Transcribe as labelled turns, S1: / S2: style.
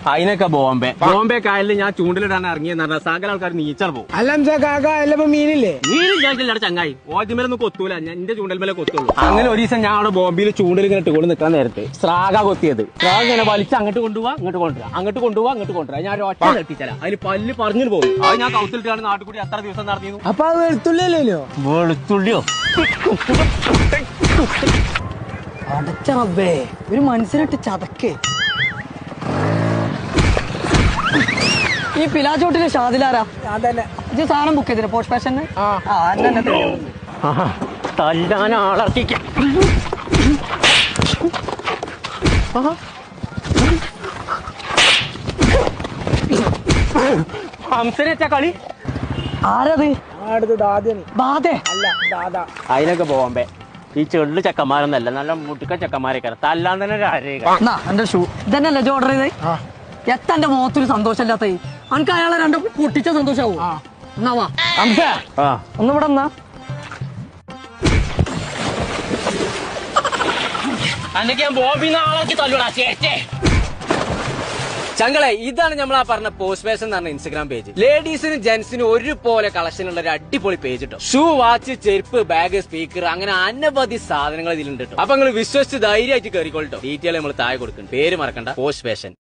S1: അതിനൊക്കെ ബോംബെ കായലിൽ ഞാൻ ചൂണ്ടിലിടാൻ ഇറങ്ങിയെന്ന് പറഞ്ഞാൽ സകല ആൾക്കാർ നീച്ചാൽ പോകും.
S2: മീനില്ലേ?
S1: മീനില്ല ചങ്ങായി, ഓദ്യമേലൊന്നും കൊത്തൂല, ഞാൻ എന്റെ ചൂണ്ടൽമേലെ കൊത്തുള്ളൂ. അങ്ങനെ ഒരു ദിവസം ഞാൻ അവിടെ ബോംബെയിൽ ചൂണ്ടൽ ഇങ്ങനെ ഇട്ടുകൊണ്ട് നിൽക്കാൻ നേരത്ത് സ്രാഗ കൊത്തിയത്. സ്രാഗ ഇങ്ങനെ വലിച്ച് അങ്ങോട്ട് കൊണ്ടുപോവാ ഇങ്ങോട്ട് കൊണ്ടുവരാ, അങ്ങോട്ട് കൊണ്ടുപോവാ ഇങ്ങോട്ട് കൊണ്ടുവരാ. ഞാൻ ഒറ്റ നിർത്തിച്ചാല അതിന് പല്ല് പറഞ്ഞു പോകും. അത് ഞാൻ കൗത്തിലിട്ടാണ് നാട്ടിൽ കൂടി അത്ര ദിവസം നടത്തിയിരുന്നു.
S2: അപ്പൊ അത് വെളുത്തുള്ളിയല്ലോ?
S1: വെളുത്തുള്ളിയോ?
S2: അടച്ച റബ്ബേ, ഒരു മനസ്സിലിട്ട് ചതക്കേ. ഈ പിലാച്ചോട്ടിലെ ഷാദിലാരാ? ഇത് സാധനം ബുക്ക് ചെയ്തില്ല പോസ്റ്റ് ഫാഷന്?
S1: തല്ലാൻ ആളർത്തിക്ക. ഹംസനെച്ച കളി
S2: ആരത്? ബാധേ?
S1: അതിനൊക്കെ ബോംബെ. ഈ ചെള്ളു ചെക്കന്മാരൊന്നല്ല, നല്ല മുട്ടുക്ക ചെക്കന്മാരൊക്കെ തല്ലാൻ തന്നെ
S2: എന്റെ ഷൂ ഇതന്നെയല്ലേ ഓർഡർ ചെയ്തേ? എത്തന്റെ മുഖത്തൊരു സന്തോഷമില്ലാത്ത അനക്ക് അയാളെ രണ്ട് പൊട്ടിച്ച സന്തോഷാവൂ. എന്നാ വാ ഒന്ന് ഇവിടെ എന്നാ.
S1: ചങ്ങളെ, ഇതാണ് നമ്മൾ ആ പറഞ്ഞ പോസ്റ്റ് ഫാഷൻ എന്ന് പറഞ്ഞ ഇൻസ്റ്റാഗ്രാം പേജ്. ലേഡീസിനും ജെന്റ്സിനും ഒരുപോലെ കളക്ഷൻ ഉള്ള ഒരു അടിപൊളി പേജ് കേട്ടോ. ഷൂ, വാച്ച്, ചെരുപ്പ്, ബാഗ്, സ്പീക്കർ, അങ്ങനെ അനവധി സാധനങ്ങൾ ഇതിലുണ്ട് കേട്ടോ. അപ്പൊ നിങ്ങൾ വിശ്വസിച്ച് ധൈര്യമായിട്ട് കയറിക്കോളട്ടോ. ഡീറ്റെയിൽ നമ്മൾ താഴെ കൊടുക്കും. പേര് മറക്കണ്ട, പോസ്റ്റ് ഫാഷൻ.